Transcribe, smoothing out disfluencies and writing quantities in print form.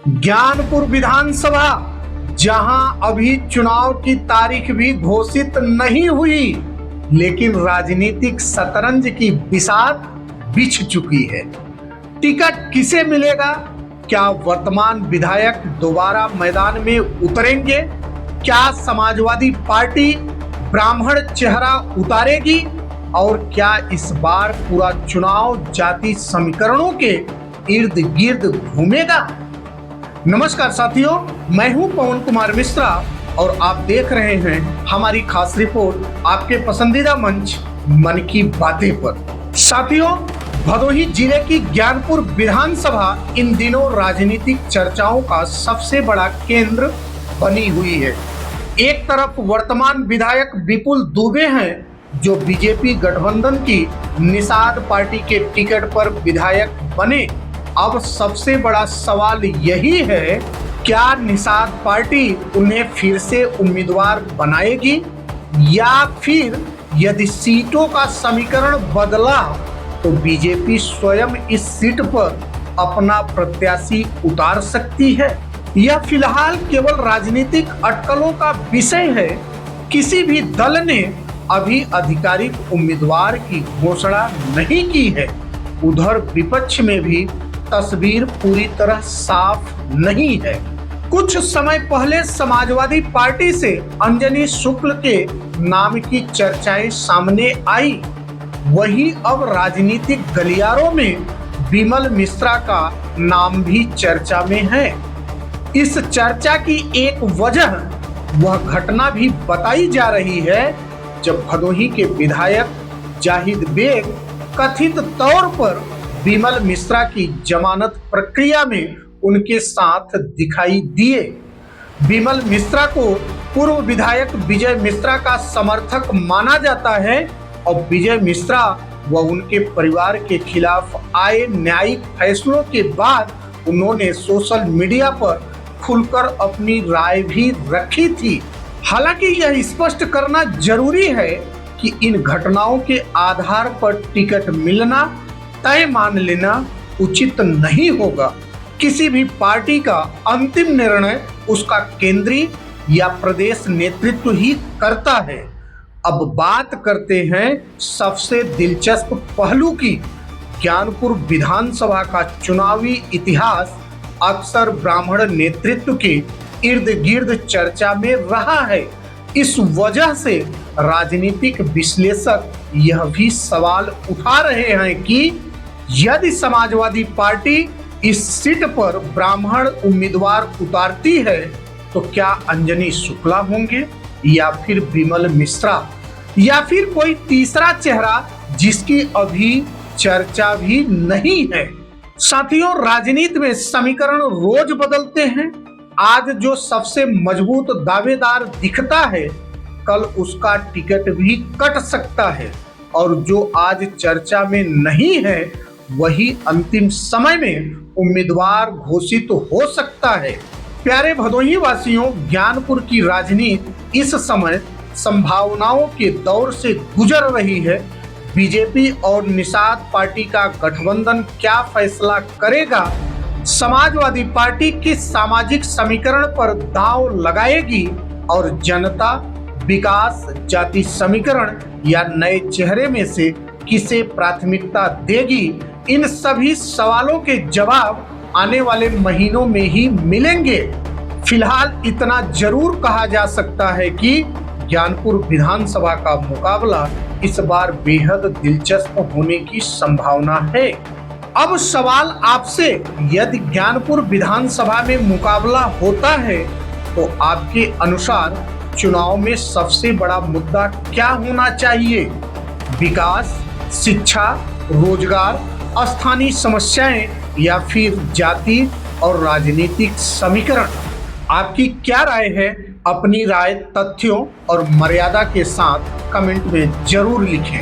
ज्ञानपुर विधानसभा, जहां अभी चुनाव की तारीख भी घोषित नहीं हुई, लेकिन राजनीतिक शतरंज की बिसात बिछ चुकी है। टिकट किसे मिलेगा? क्या वर्तमान विधायक दोबारा मैदान में उतरेंगे? क्या समाजवादी पार्टी ब्राह्मण चेहरा उतारेगी? और क्या इस बार पूरा चुनाव जाति समीकरणों के इर्द गिर्द घूमेगा? नमस्कार साथियों, मैं हूं पवन कुमार मिश्रा और आप देख रहे हैं हमारी खास रिपोर्ट आपके पसंदीदा मंच मन की बातें पर। साथियों, भदोही जिले की ज्ञानपुर विधानसभा इन दिनों राजनीतिक चर्चाओं का सबसे बड़ा केंद्र बनी हुई है। एक तरफ वर्तमान विधायक विपुल दुबे हैं, जो बीजेपी गठबंधन की निषाद पार्टी के टिकट पर विधायक बने। अब सबसे बड़ा सवाल यही है, क्या निषाद पार्टी उन्हें फिर से उम्मीदवार बनाएगी, या फिर यदि सीटों का समीकरण बदला तो बीजेपी स्वयं इस सीट पर अपना प्रत्याशी उतार सकती है। यह फिलहाल केवल राजनीतिक अटकलों का विषय है। किसी भी दल ने अभी आधिकारिक उम्मीदवार की घोषणा नहीं की है। उधर विपक्ष में भी तस्वीर पूरी तरह साफ नहीं है। कुछ समय पहले समाजवादी पार्टी से अंजनी शुक्ल के नाम की चर्चाएं सामने आई, वही अब राजनीतिक गलियारों में विमल मिश्रा का नाम भी चर्चा में है। इस चर्चा की एक वजह वह घटना भी बताई जा रही है जब भदोही के विधायक जाहिद बेग कथित तौर पर विमल मिश्रा की जमानत प्रक्रिया में उनके साथ दिखाई दिए। विमल मिश्रा को पूर्व विधायक विजय मिश्रा का समर्थक माना जाता है और विजय मिश्रा व उनके परिवार के खिलाफ आए न्यायिक फैसलों के बाद उन्होंने सोशल मीडिया पर खुलकर अपनी राय भी रखी थी। हालांकि यह स्पष्ट करना जरूरी है कि इन घटनाओं के आधार पर टिकट मिलना तय मान लेना उचित नहीं होगा। किसी भी पार्टी का अंतिम निर्णय उसका केंद्रीय या प्रदेश नेतृत्व ही करता है। अब बात करते हैं सबसे दिलचस्प पहलू की। ज्ञानपुर विधानसभा का चुनावी इतिहास अक्सर ब्राह्मण नेतृत्व के इर्द गिर्द चर्चा में रहा है। इस वजह से राजनीतिक विश्लेषक यह भी सवाल उठा रहे हैं कि यदि समाजवादी पार्टी इस सीट पर ब्राह्मण उम्मीदवार उतारती है तो क्या अंजनी शुक्ला होंगे, या फिर विमल मिश्रा, या फिर कोई तीसरा चेहरा जिसकी अभी चर्चा भी नहीं है। साथियों, राजनीति में समीकरण रोज बदलते हैं। आज जो सबसे मजबूत दावेदार दिखता है, कल उसका टिकट भी कट सकता है, और जो आज चर्चा में नहीं है वही अंतिम समय में उम्मीदवार घोषित हो सकता है। प्यारे भदोही वासियों, ज्ञानपुर की राजनीति इस समय संभावनाओं के दौर से गुजर रही है। बीजेपी और निषाद पार्टी का गठबंधन क्या फैसला करेगा? समाजवादी पार्टी किस सामाजिक समीकरण पर दांव लगाएगी, और जनता विकास, जाति समीकरण या नए चेहरे में से किसे प्राथमिकता देगी? इन सभी सवालों के जवाब आने वाले महीनों में ही मिलेंगे। फिलहाल इतना जरूर कहा जा सकता है कि ज्ञानपुर विधानसभा का मुकाबला इस बार बेहद दिलचस्प होने की संभावना है। अब सवाल आपसे, यदि ज्ञानपुर विधानसभा में मुकाबला होता है तो आपके अनुसार चुनाव में सबसे बड़ा मुद्दा क्या होना चाहिए? विकास, शिक्षा, रोजगार, स्थानीय समस्याएं, या फिर जाति और राजनीतिक समीकरण? आपकी क्या राय है? अपनी राय तथ्यों और मर्यादा के साथ कमेंट में जरूर लिखें।